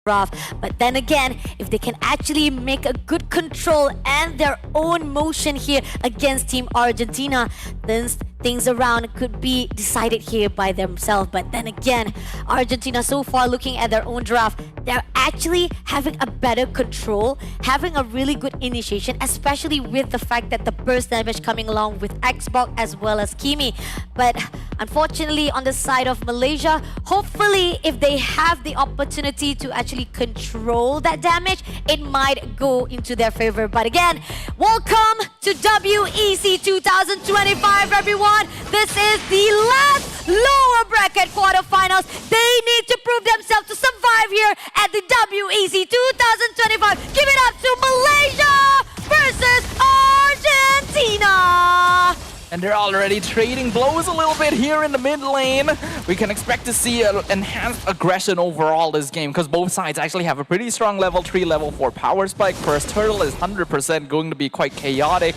rough. But then again, if they can actually make a good control and their own motion here against Team Argentina, then things around could be decided here by themselves. But then again, Argentina so far looking at their own draft, they're actually having a better control, having a really good initiation, especially with the fact that the burst damage coming along with Xbox as well as Kimi. But unfortunately, on the side of Malaysia, hopefully if they have the opportunity to actually control that damage, it might go into their favor. But again, welcome to WEC 2025, everyone. This is the last lower bracket quarterfinals. They need to prove themselves to survive here at the WEC 2025. Give it up to Malaysia versus Argentina. And they're already trading blows a little bit here in the mid lane. We can expect to see an enhanced aggression overall this game because both sides actually have a pretty strong level 3, level 4 power spike. First turtle is 100% going to be quite chaotic.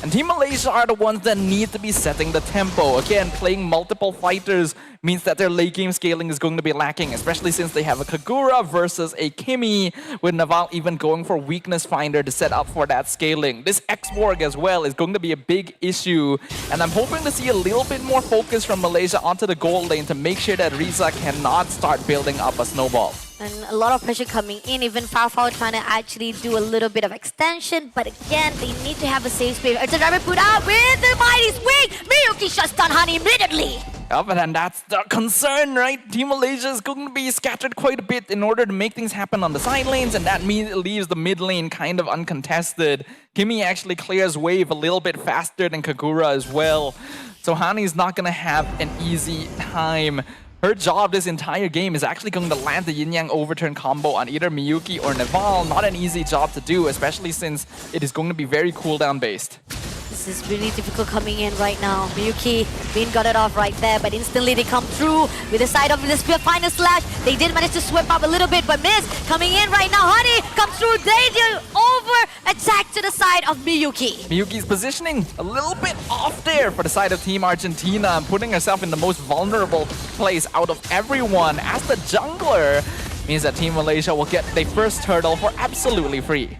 And Team Malaysia are the ones that need to be setting the tempo. Again, playing multiple fighters means that their late game scaling is going to be lacking, especially since they have a Kagura versus a Kimi, with Naval even going for Weakness Finder to set up for that scaling. This X-Borg as well is going to be a big issue, and I'm hoping to see a little bit more focus from Malaysia onto the gold lane to make sure that Riza cannot start building up a snowball. And a lot of pressure coming in, even Fao trying to actually do a little bit of extension, but again, they need to have a safe space. It's a driver put out with the mighty swing! Miyuki shuts down Honey immediately! Yeah, but then that's the concern, right? Team Malaysia is going to be scattered quite a bit in order to make things happen on the side lanes, and that leaves the mid lane kind of uncontested. Kimi actually clears wave a little bit faster than Kagura as well, so Hani's not going to have an easy time. Her job this entire game is actually going to land the yin-yang overturn combo on either Miyuki or Naval. Not an easy job to do, especially since it is going to be very cooldown based. This is really difficult coming in right now. Miyuki being got it off right there, but instantly they come through with the side of the spear final slash. They did manage to sweep up a little bit, but miss. Coming in right now, Honey comes through. They do over attack to the side of Miyuki. Miyuki's positioning a little bit off there for the side of Team Argentina, putting herself in the most vulnerable place out of everyone as the jungler. Means that Team Malaysia will get their first turtle for absolutely free.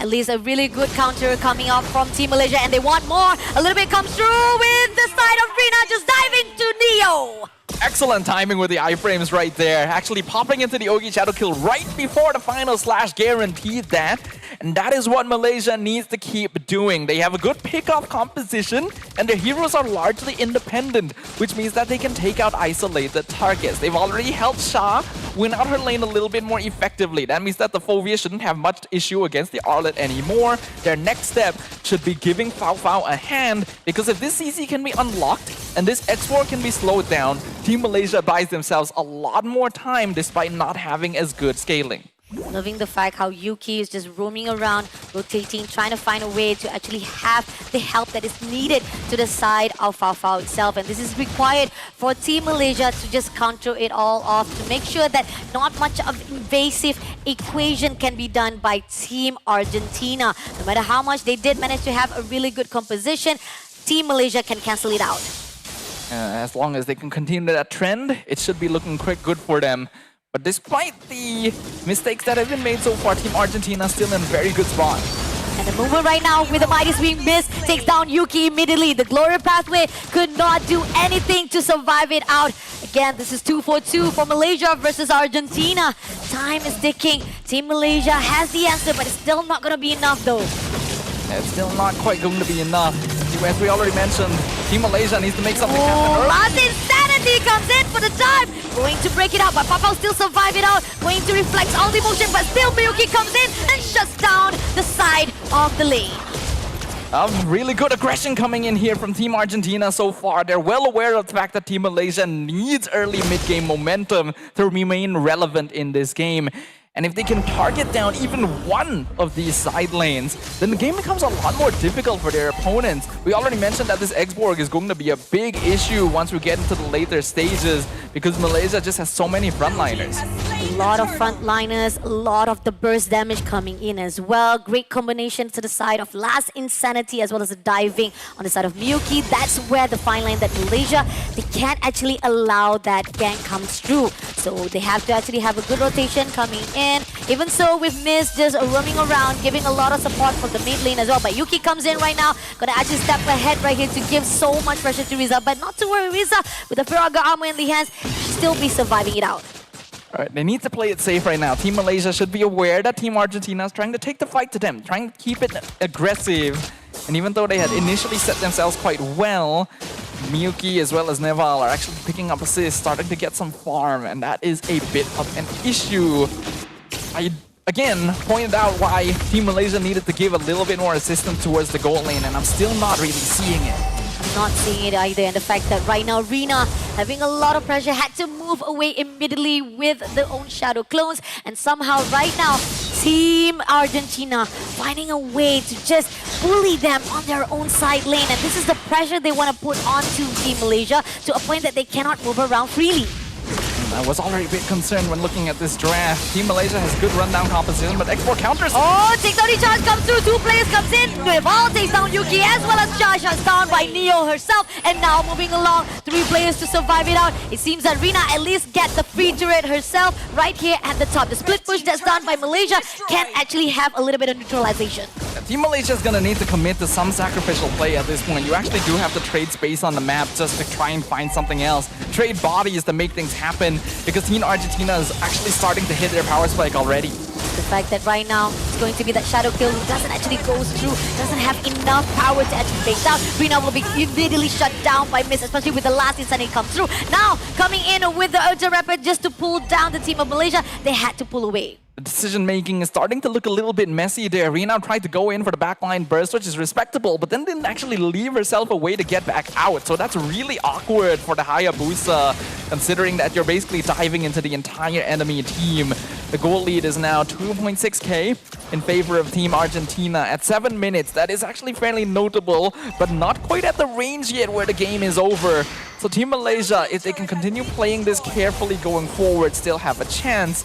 At least a really good counter coming up from Team Malaysia, and they want more. A little bit comes through with the side of Rina, just diving to Neo. Excellent timing with the iframes right there. Actually popping into the Ogi Shadow kill right before the final slash guaranteed that. And that is what Malaysia needs to keep doing. They have a good pick-off composition, and their heroes are largely independent, which means that they can take out isolated targets. They've already helped Sha win out her lane a little bit more effectively. That means that the Fovea shouldn't have much issue against the Arlet anymore. Their next step should be giving Fao a hand, because if this CC can be unlocked and this X4 can be slowed down, Team Malaysia buys themselves a lot more time despite not having as good scaling. Loving the fact how Yuki is just roaming around, rotating, trying to find a way to actually have the help that is needed to the side of Fao itself. And this is required for Team Malaysia to just counter it all off, to make sure that not much of invasive equation can be done by Team Argentina. No matter how much they did manage to have a really good composition, Team Malaysia can cancel it out. As long as they can continue that trend, it should be looking quite good for them. But despite the mistakes that have been made so far, Team Argentina is still in a very good spot. And the movement right now with the mighty swing miss takes down Yuki immediately. The Glory Pathway could not do anything to survive it out. Again, this is 2-4-2 for Malaysia versus Argentina. Time is ticking. Team Malaysia has the answer, but it's still not going to be enough though. It's still not quite going to be enough. As we already mentioned, Team Malaysia needs to make something happen. Last Insanity comes in for the time. Going to break it out, but Papa still survive it out. Going to reflect all the motion, but still Miyuki comes in and shuts down the side of the lane. Really good aggression coming in here from Team Argentina so far. They're well aware of the fact that Team Malaysia needs early mid-game momentum to remain relevant in this game. And if they can target down even one of these side lanes, then the game becomes a lot more difficult for their opponents. We already mentioned that this X-Borg is going to be a big issue once we get into the later stages, because Malaysia just has so many frontliners. lot of frontliners, a lot of the burst damage coming in as well. Great combination to the side of Last Insanity as well as the diving on the side of Miyuki. That's where the fine line that Malaysia, they can't actually allow that gank comes through. So they have to actually have a good rotation coming in. Even so, with Miz just roaming around, giving a lot of support from the mid lane as well. But Yuki comes in right now, gonna actually step ahead right here to give so much pressure to Riza. But not to worry, Riza, with the Firaga armor in the hands, should still be surviving it out. Alright, they need to play it safe right now. Team Malaysia should be aware that Team Argentina is trying to take the fight to them, trying to keep it aggressive. And even though they had initially set themselves quite well, Miyuki as well as Neval are actually picking up assists, starting to get some farm, and that is a bit of an issue. I again pointed out why Team Malaysia needed to give a little bit more assistance towards the gold lane, and I'm still not really seeing it. Not seeing it either, and the fact that right now Rina having a lot of pressure, had to move away immediately with their own shadow clones, and somehow right now Team Argentina finding a way to just bully them on their own side lane, and this is the pressure they want to put onto Team Malaysia to a point that they cannot move around freely. I was already a bit concerned when looking at this draft. Team Malaysia has good rundown composition, but X4 counters. Oh, takedown charge comes through. Two players comes in. Neval takes down Yuki as well as Jasha's down by Neo herself. And now moving along, 3 players to survive it out. It seems that Rina at least gets the free turret herself right here at the top. The split push that's done by Malaysia can actually have a little bit of neutralization. Team Malaysia is going to need to commit to some sacrificial play at this point. You actually do have to trade space on the map just to try and find something else. Trade bodies to make things happen, because Team Argentina is actually starting to hit their power spike already. The fact that right now it's going to be that shadow kill who doesn't actually go through, doesn't have enough power to actually face out. Rina will be immediately shut down by Miz, especially with the last Insanity come through. Now coming in with the Ultra Rapid just to pull down the team of Malaysia, they had to pull away. The decision making is starting to look a little bit messy there. Rina tried to go in for the backline burst, which is respectable, but then didn't actually leave herself a way to get back out. So that's really awkward for the Hayabusa, considering that you're basically diving into the entire enemy team. The goal lead is now 2.6k in favor of Team Argentina at 7 minutes. That is actually fairly notable, but not quite at the range yet where the game is over. So Team Malaysia, if they can continue playing this carefully going forward, still have a chance,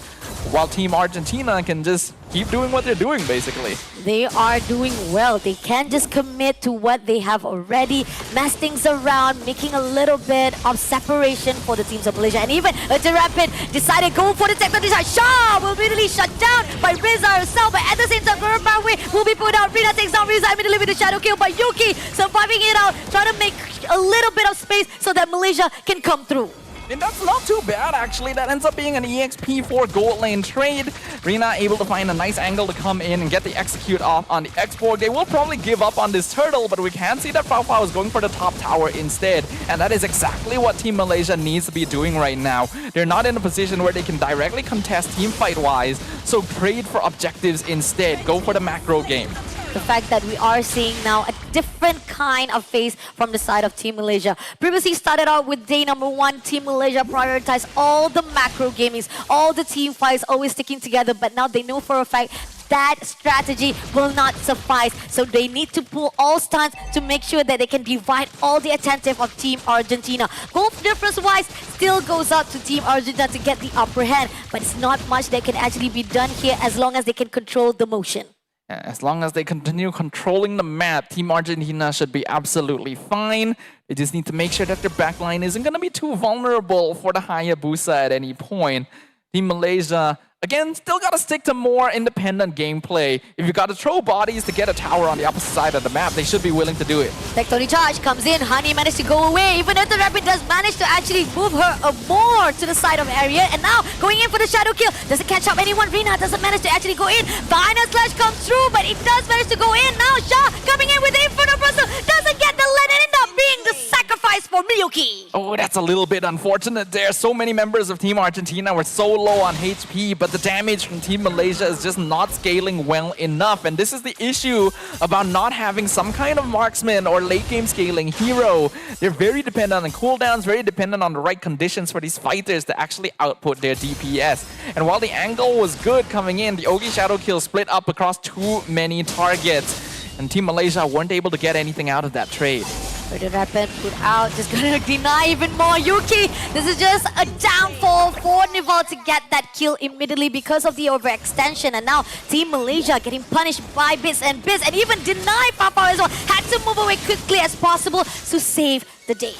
while Team Argentina can just keep doing what they're doing, basically. They are doing well. They can just commit to what they have already, mess things around, making a little bit of separation for the teams of Malaysia. And even Ultra Rapid decided go for the tech design. Shaw will immediately shut down by Riza herself, but at the same time, Gurubaway will be put out. Rina takes down Riza immediately with the shadow kill by Yuki, surviving it out, trying to make a little bit of space so that Malaysia can come through. And that's not too bad, actually. That ends up being an EXP4 gold lane trade. Rina able to find a nice angle to come in and get the execute off on the X4. They will probably give up on this turtle, but we can see that Fao is going for the top tower instead. And that is exactly what Team Malaysia needs to be doing right now. They're not in a position where they can directly contest team fight-wise, so trade for objectives instead. Go for the macro game. The fact that we are seeing now a different kind of face from the side of Team Malaysia. Previously started out with day number 1, Team Malaysia prioritized all the macro gamings, all the team fights, always sticking together, but now they know for a fact that strategy will not suffice. So they need to pull all stunts to make sure that they can divide all the attentive of Team Argentina. Goal difference-wise still goes up to Team Argentina to get the upper hand, but it's not much that can actually be done here as long as they can control the motion. As long as they continue controlling the map, Team Argentina should be absolutely fine. They just need to make sure that their backline isn't going to be too vulnerable for the Hayabusa at any point. Team Malaysia, again, still got to stick to more independent gameplay. If you got to throw bodies to get a tower on the opposite side of the map, they should be willing to do it. Tectonic charge comes in. Honey managed to go away. Even if the Rapid does manage to actually move her more to the side of area. And now going in for the shadow kill. Doesn't catch up anyone. Rina doesn't manage to actually go in. Final slash comes through, but it does manage to go in. Now Shah coming in with the Inferno Brussel. Doesn't get the lead and end up being the sacrifice for Miyuki. Oh, that's a little bit unfortunate there. So many members of Team Argentina were so low on HP, but the damage from Team Malaysia is just not scaling well enough. And this is the issue about not having some kind of marksman or late game scaling hero. They're very dependent on cooldowns, very dependent on the right conditions for these fighters to actually output their DPS. And while the angle was good coming in, the Ogi Shadow Kill split up across too many targets. And Team Malaysia weren't able to get anything out of that trade. Further rapid put out, just gonna deny even more. Yuki, this is just a downfall for Nival to get that kill immediately because of the overextension. And now Team Malaysia getting punished by bits, and even deny Papa as well. Had to move away quickly as possible to save the day.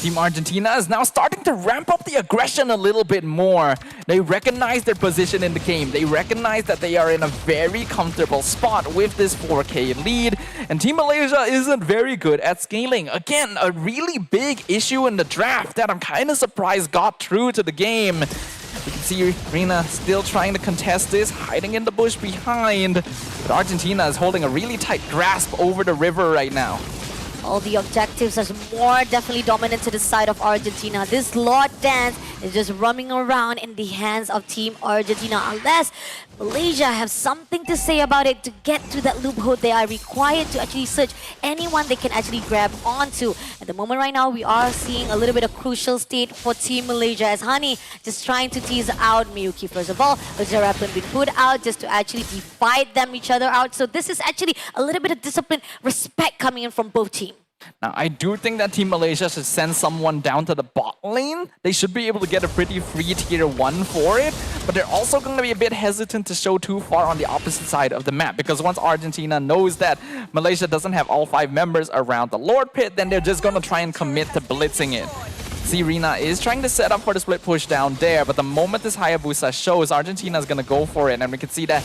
Team Argentina is now starting to ramp up the aggression a little bit more. They recognize their position in the game. They recognize that they are in a very comfortable spot with this 4K lead. And Team Malaysia isn't very good at scaling. Again, a really big issue in the draft that I'm kind of surprised got through to the game. You can see Rina still trying to contest this, hiding in the bush behind. But Argentina is holding a really tight grasp over the river right now. All the objectives are more definitely dominant to the side of Argentina. This Lord Dance is just roaming around in the hands of Team Argentina. Unless Malaysia have something to say about it to get to that loophole, they are required to actually search anyone they can actually grab onto. At the moment right now, we are seeing a little bit of crucial state for Team Malaysia as Hani just trying to tease out Miyuki first of all. Jarapin been put out just to actually divide them each other out. So this is actually a little bit of discipline, respect coming in from both teams. Now, I do think that Team Malaysia should send someone down to the bot lane. They should be able to get a pretty free tier 1 for it, but they're also going to be a bit hesitant to show too far on the opposite side of the map, because once Argentina knows that Malaysia doesn't have all 5 members around the Lord Pit, then they're just going to try and commit to blitzing it. See, Rina is trying to set up for the split push down there, but the moment this Hayabusa shows, Argentina is going to go for it, and we can see that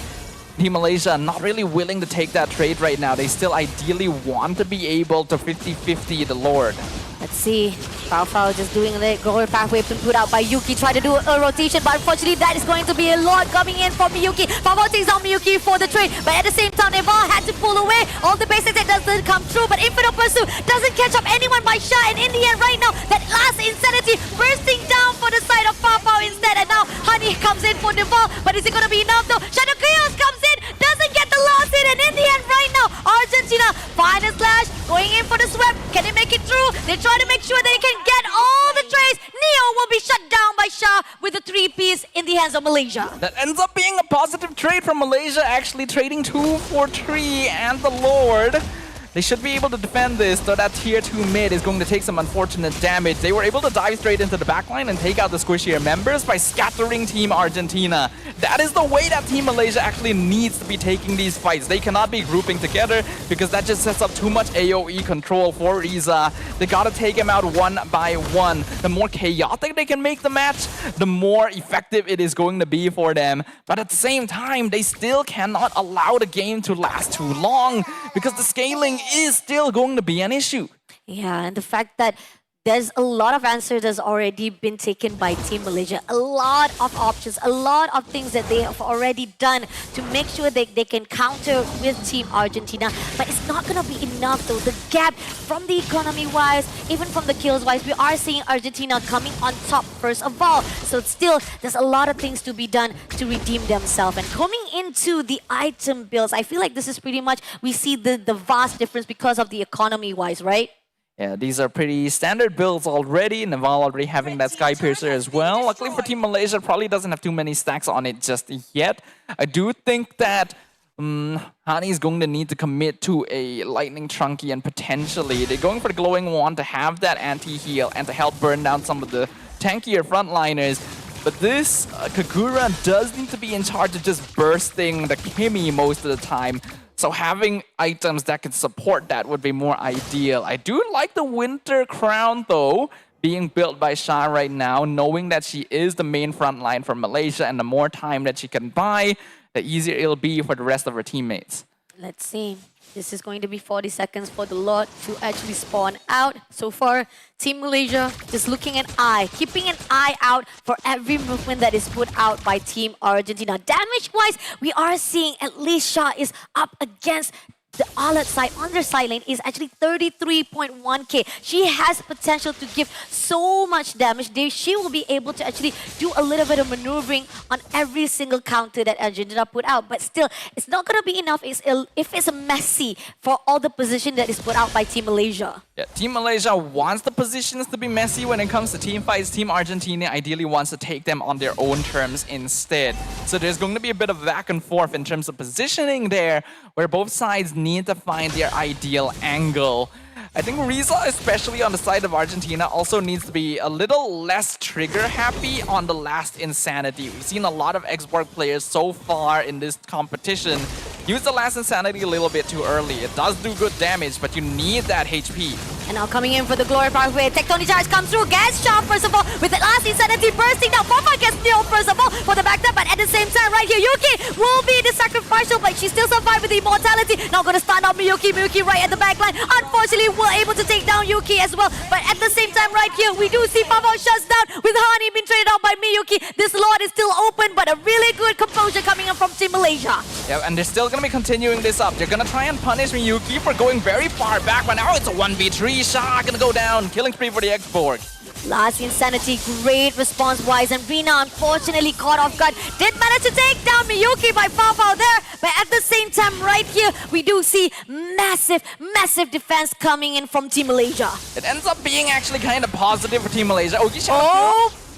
Team Malaysia not really willing to take that trade right now. They still ideally want to be able to 50-50 the Lord. Let's see. Fao just doing the goal pathway been put out by Yuki. Try to do a rotation, but unfortunately that is going to be a lot coming in for Miyuki. Fao takes out Miyuki for the trade, but at the same time, Neval had to pull away. All the basics that doesn't come through, but Infinite Pursuit doesn't catch up anyone by Shah. And in the end, right now, that last Insanity bursting down for the side of Fao instead. And now Honey comes in for Neval, but is it going to be enough though? Shadow Chaos comes in, doesn't get the last hit, and in the end, right now, Argentina find a slash, going in for the sweep. Can they make it through? They try to make sure they can get all the trades. Neo will be shut down by Shah with a 3-piece in the hands of Malaysia. That ends up being a positive trade from Malaysia, actually trading 2 for 3 and the Lord. They should be able to defend this, though that tier 2 mid is going to take some unfortunate damage. They were able to dive straight into the backline and take out the squishier members by scattering Team Argentina. That is the way that Team Malaysia actually needs to be taking these fights. They cannot be grouping together because that just sets up too much AoE control for Riza. They gotta take him out one by one. The more chaotic they can make the match, the more effective it is going to be for them. But at the same time, they still cannot allow the game to last too long because the scaling is still going to be an issue. Yeah, and the fact that there's a lot of answers that's already been taken by Team Malaysia. A lot of options, a lot of things that they have already done to make sure that they can counter with Team Argentina. But it's not going to be enough though. The gap from the economy-wise, even from the kills-wise, we are seeing Argentina coming on top first of all. So still, there's a lot of things to be done to redeem themselves. And coming into the item builds, I feel like this is pretty much, we see the vast difference because of the economy-wise, right? Yeah, these are pretty standard builds already. Naval already having that Sky Piercer as well. Luckily for Team Malaysia, probably doesn't have too many stacks on it just yet. I do think that Hani is going to need to commit to a Lightning Trunky, and potentially they're going for the Glowing Wand to have that anti-heal and to help burn down some of the tankier frontliners. But this Kagura does need to be in charge of just bursting the Kimi most of the time. So having items that can support that would be more ideal. I do like the Winter Crown though, being built by Shah right now, knowing that she is the main front line for Malaysia, and the more time that she can buy, the easier it'll be for the rest of her teammates. Let's see. This is going to be 40 seconds for the Lord to actually spawn out. So far, Team Malaysia just looking an eye, keeping an eye out for every movement that is put out by Team Argentina. Damage-wise, we are seeing at least Shah is up against the Alat side, on their side lane, is actually 33.1k. She has potential to give so much damage. She will be able to actually do a little bit of maneuvering on every single counter that Argentina put out. But still, it's not going to be enough if it's messy for all the position that is put out by Team Malaysia. Yeah, Team Malaysia wants the positions to be messy when it comes to team fights. Team Argentina ideally wants to take them on their own terms instead. So there's going to be a bit of back and forth in terms of positioning there, where both sides need to find their ideal angle. I think Riza, especially on the side of Argentina, also needs to be a little less trigger happy on the last Insanity. We've seen a lot of Xborg players so far in this competition use the last Insanity a little bit too early. It does do good damage, but you need that HP. And now coming in for the Glory Pathway, Tectonic Charge comes through, gets shot first of all, with the last Insanity bursting down. Fafa gets nailed first of all for the back up, but at the same time right here, Yuki will be the sacrificial, but she still survived with the immortality. Now gonna stun out Miyuki right at the back line. Unfortunately, we're able to take down Yuki as well, but at the same time right here, we do see Fafa shuts down with Hani being traded out by Miyuki. This lot is still open, but a really good composure coming in from Team Malaysia. Yeah, and they're still gonna be continuing this up. They're gonna try and punish Miyuki for going very far back, but now it's a 1v3. Shah gonna go down. Killing spree for the Xborg. Last Insanity, great response-wise, and Rina unfortunately caught off guard. Did manage to take down Miyuki by Fafa there, but at the same time right here, we do see massive defense coming in from Team Malaysia. It ends up being actually kind of positive for Team Malaysia.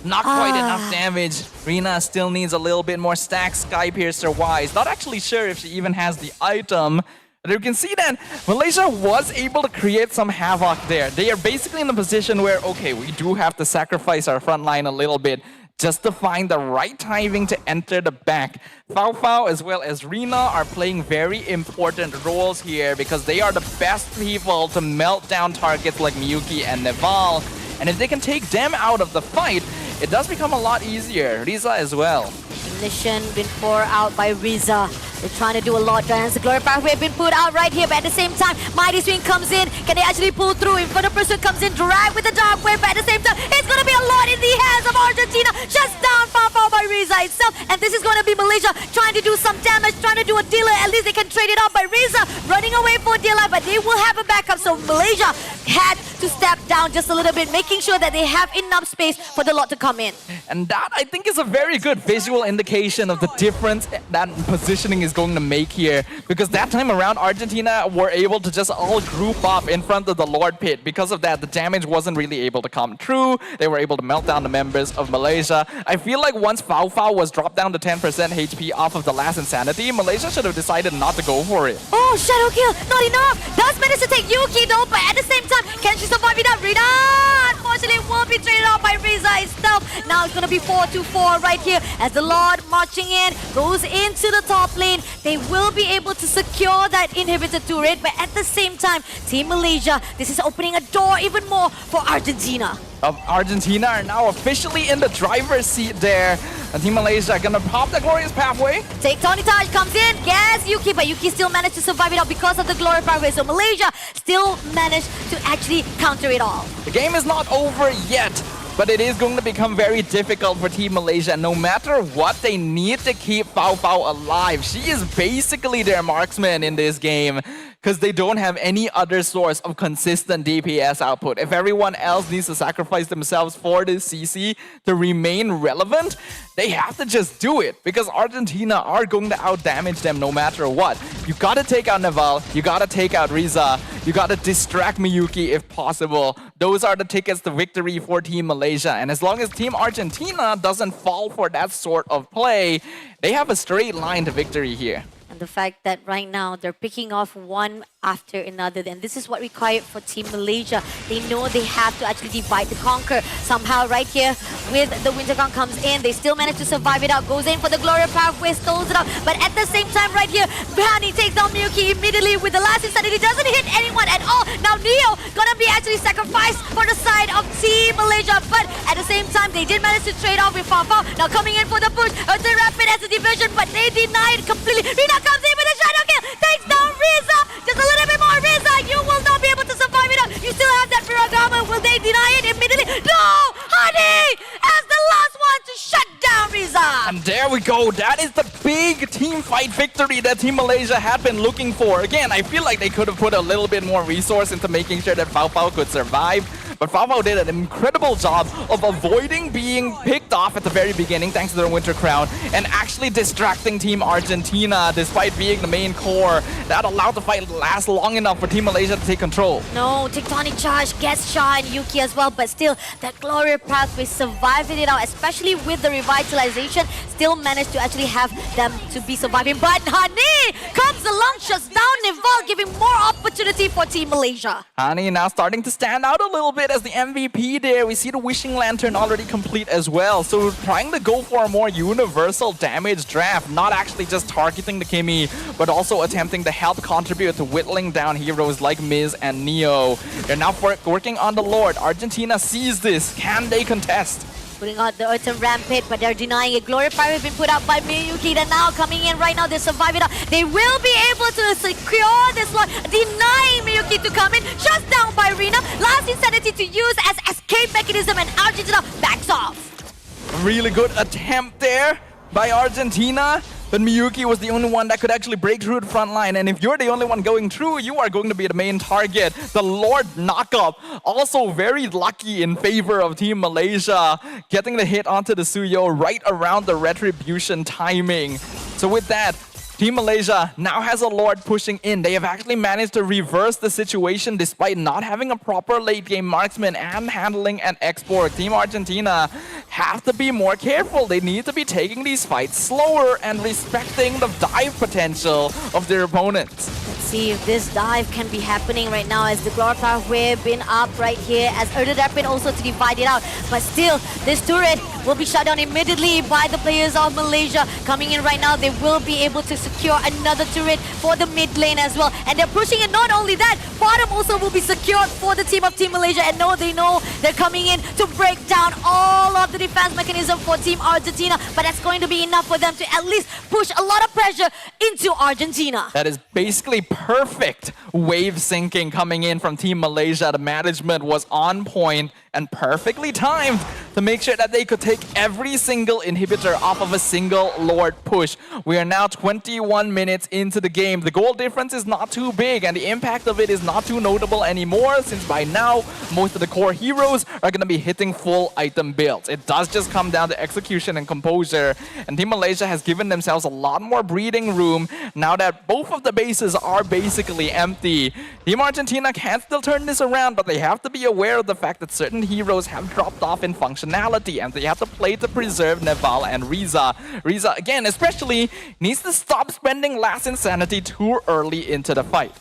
Not quite enough damage. Rina still needs a little bit more stack Skypiercer-wise. Not actually sure if she even has the item. But you can see that Malaysia was able to create some havoc there. They are basically in a position where, okay, we do have to sacrifice our front line a little bit just to find the right timing to enter the back. Fao as well as Rina are playing very important roles here because they are the best people to melt down targets like Miyuki and Neval. And if they can take them out of the fight, it does become a lot easier. Riza as well. Ignition been poured out by Riza. They're trying to do a lot. Giants, the Glory Pathway been put out right here, but at the same time, Mighty Swing comes in. Can they actually pull through? Inferno Pursuit comes in, drag with the Dark Wave, but at the same time, it's going to be a lot in the hands of Argentina. Shuts down Fafa by Riza itself, and this is going to be Malaysia trying to do some damage, trying to do a dealer. At least they can trade it out by Riza, running away for a dealer, but they will have a backup, so Malaysia had to step down just a little bit, making sure that they have enough space for the lot to come in. And that, I think, is a very good visual indication of the difference that positioning is going to make here. Because that time around, Argentina were able to just all group up in front of the Lord Pit. Because of that, the damage wasn't really able to come through. They were able to melt down the members of Malaysia. I feel like once Fao was dropped down to 10% HP off of the last Insanity, Malaysia should have decided not to go for it. Oh, Shadow Kill, not enough. Does manage to take Yuki though, but at the same time, can she survive without Rina? Unfortunately, will be traded out by Riza itself. Now it's going to be 4-4 right here as the Lord marching in, goes into the top lane. They will be able to secure that inhibitor turret, but at the same time, Team Malaysia, this is opening a door even more for Argentina. Argentina are now officially in the driver's seat there. And Team Malaysia gonna pop the Glorious Pathway. Tectonic Charge comes in, gets Yuki, but Yuki still managed to survive it out because of the Glory Pathway. So Malaysia still managed to actually counter it all. The game is not over yet, but it is going to become very difficult for Team Malaysia. No matter what, they need to keep Fao alive. She is basically their marksman in this game because they don't have any other source of consistent DPS output. If everyone else needs to sacrifice themselves for this CC to remain relevant, they have to just do it because Argentina are going to outdamage them no matter what. You gotta take out Naval, you gotta take out Riza, you gotta distract Miyuki if possible. Those are the tickets to victory for Team Malaysia. And as long as Team Argentina doesn't fall for that sort of play, they have a straight line to victory here. And the fact that right now they're picking off one after another, and this is what required for Team Malaysia. They know they have to actually divide to conquer. Somehow right here with the Wintergong comes in, they still manage to survive it out, goes in for the Glory Pathway, stoles it out, but at the same time right here, Hani takes down Miyuki immediately with the last Insanity, doesn't hit anyone at all. Now Neo gonna be actually sacrificed for the side of Team Malaysia, but at the same time they did manage to trade off with Fao. Now coming in for the push, the Rapid as a division, but they denied completely. Rina comes in with a shadow kill, takes down Riza, just a little bit more Riza, you will not be able to survive it out. You still have that Piragama, will they deny it immediately? No! Honey as the last one to shut down Riza! And there we go, that is the big team fight victory that Team Malaysia had been looking for. Again, I feel like they could have put a little bit more resource into making sure that Fao could survive. But Favo did an incredible job of avoiding being picked off at the very beginning thanks to their Winter Crown and actually distracting Team Argentina despite being the main core. That allowed the fight to last long enough for Team Malaysia to take control. No, Tectonic Charge gets Shah and Yuki as well, but still, that Glory Pathway surviving it out, especially with the revitalization, still managed to actually have them to be surviving. But Hani comes along, shuts down Nival, giving more opportunity for Team Malaysia. Hani now starting to stand out a little bit as the MVP there. We see the Wishing Lantern already complete as well. So trying to go for a more universal damage draft, not actually just targeting the Kimi, but also attempting to help contribute to whittling down heroes like Miz and Neo. They're now working on the Lord. Argentina sees this. Can they contest? Putting out the Earth and Rampage, but they're denying it. Glory Fire has been put out by Miyuki. They're now coming in right now. They're surviving out. They will be able to secure this one, denying Miyuki to come in. Shut down by Rina. Last Insanity to use as escape mechanism, and Argentina backs off. Really good attempt there by Argentina. But Miyuki was the only one that could actually break through the front line. And if you're the only one going through, you are going to be the main target. The Lord knockup, also very lucky in favor of Team Malaysia, getting the hit onto the Suyo right around the Retribution timing. So with that, Team Malaysia now has a Lord pushing in. They have actually managed to reverse the situation despite not having a proper late game marksman and handling an export. Team Argentina have to be more careful. They need to be taking these fights slower and respecting the dive potential of their opponents. Let's see if this dive can be happening right now as the Glory Pathway been up right here as Earth Rapid also to divide it out. But still, this turret will be shut down immediately by the players of Malaysia. Coming in right now, they will be able to secure another turret for the mid lane as well. And they're pushing it. Not only that, bottom also will be secured for the team of Team Malaysia. And they know they're coming in to break down all of the defense mechanism for Team Argentina. But that's going to be enough for them to at least push a lot of pressure into Argentina. That is basically perfect wave syncing coming in from Team Malaysia. The management was on point and perfectly timed to make sure that they could take every single inhibitor off of a single Lord push. We are now 21 minutes into the game. The goal difference is not too big and the impact of it is not too notable anymore, since by now most of the core heroes are going to be hitting full item builds. It does just come down to execution and composure, and Team Malaysia has given themselves a lot more breathing room now that both of the bases are basically empty. Team Argentina can still turn this around, but they have to be aware of the fact that certain heroes have dropped off in functionality and they have to play to preserve Neval and Riza. Riza, again, especially, needs to stop spending last Insanity too early into the fight.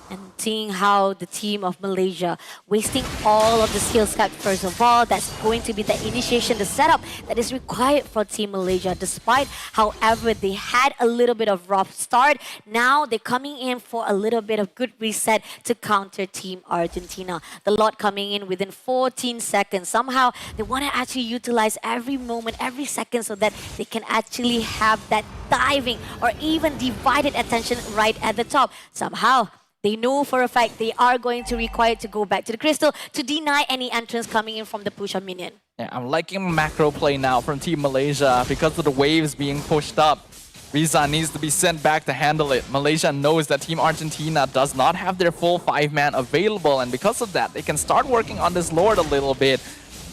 And seeing how the team of Malaysia wasting all of the skill stack first of all, that's going to be the initiation, the setup that is required for Team Malaysia. Despite, however, they had a little bit of rough start, now they're coming in for a little bit of good reset to counter Team Argentina. The lot coming in within 14 seconds. Somehow, they want to actually utilize every moment, every second so that they can actually have that diving or even divided attention right at the top. Somehow, they know for a fact they are going to require to go back to the crystal to deny any entrance coming in from the push of minion. Yeah, I'm liking macro play now from Team Malaysia because of the waves being pushed up. Riza needs to be sent back to handle it. Malaysia knows that Team Argentina does not have their full 5-man available, and because of that, they can start working on this Lord a little bit.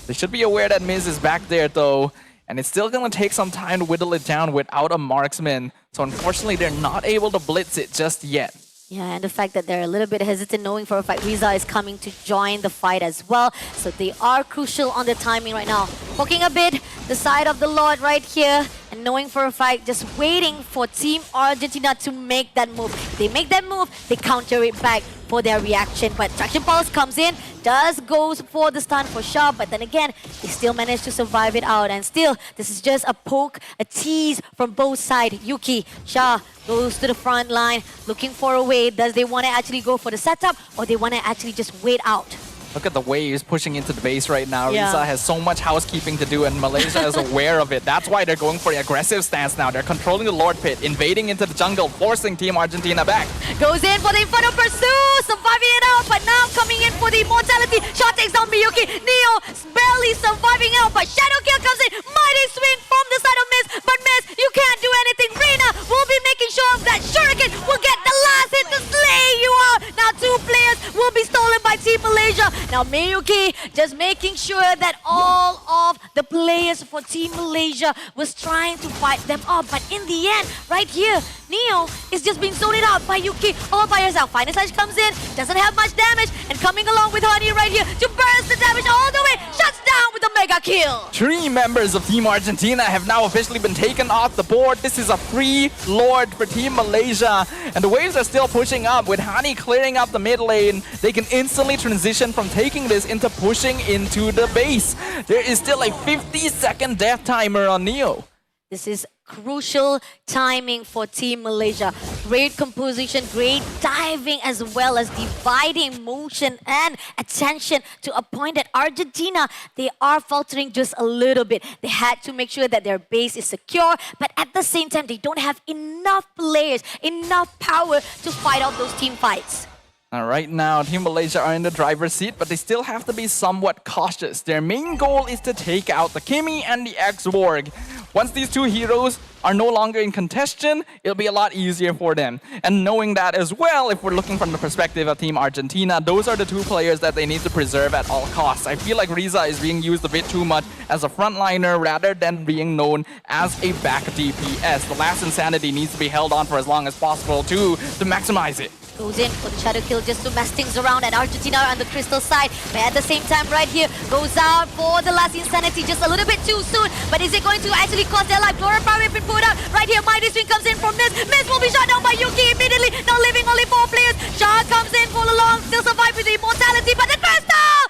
They should be aware that Miz is back there though, and it's still going to take some time to whittle it down without a marksman. So unfortunately, they're not able to blitz it just yet. Yeah, and the fact that they're a little bit hesitant knowing for a fact Riza is coming to join the fight as well. So they are crucial on the timing right now. Poking a bit the side of the Lord right here and knowing for a fact, just waiting for Team Argentina to make that move. If they make that move, they counter it back for their reaction. But Traction Pulse comes in, does goes for the stun for Shah, but then again, they still manage to survive it out. And still, this is just a poke, a tease from both sides. Yuki, Shah goes to the front line, looking for a way. Does they want to actually go for the setup, or they want to actually just wait out? Look at the waves pushing into the base right now. Yeah. Riza has so much housekeeping to do and Malaysia is aware of it. That's why they're going for the aggressive stance now. They're controlling the Lord Pit, invading into the jungle, forcing Team Argentina back. Goes in for the Inferno Pursuit, surviving it out, but now coming in for the Immortality. Shot takes down Miyuki. Neo barely surviving out, but Shadow Kill comes in. Mighty swing from the side of Miz, but Miz, you can't do anything. Rina will be making sure that Shuriken will get the last hit to slay you out. Now 2 players will be stolen by Team Malaysia. Now Miyuki just making sure that all of the players for Team Malaysia was trying to fight them off. But in the end, right here, Neo is just being zoned out by Yuki all by herself. Final Slash comes in, doesn't have much damage, and coming along with Honey right here to burst the damage all the way, shuts down with the mega kill. 3 members of Team Argentina have now officially been taken off the board. This is a free Lord for Team Malaysia. And the waves are still pushing up. With Hani clearing up the mid lane, they can instantly transition from taking this into pushing into the base. There is still a 50-second death timer on Neo. This is crucial timing for Team Malaysia. Great composition, great diving, as well as dividing motion and attention to a point that Argentina, they are faltering just a little bit. They had to make sure that their base is secure, but at the same time, they don't have enough players, enough power to fight out those team fights. Right now, Team Malaysia are in the driver's seat, but they still have to be somewhat cautious. Their main goal is to take out the Kimi and the X-Borg. Once these two heroes are no longer in contention, it'll be a lot easier for them. And knowing that as well, if we're looking from the perspective of Team Argentina, those are the 2 players that they need to preserve at all costs. I feel like Riza is being used a bit too much as a frontliner rather than being known as a back DPS. The last Insanity needs to be held on for as long as possible too to maximize it. Goes in for the shadow kill just to mess things around, and Argentina are on the crystal side. But at the same time right here, goes out for the last Insanity just a little bit too soon. But is it going to actually cost their life? Flora Power has been put out. Right here, Mighty Swing comes in from Miz. Miz will be shot down by Yuki immediately. Now leaving only 4 players. Shah comes in full along, still survive with the immortality, but the crystal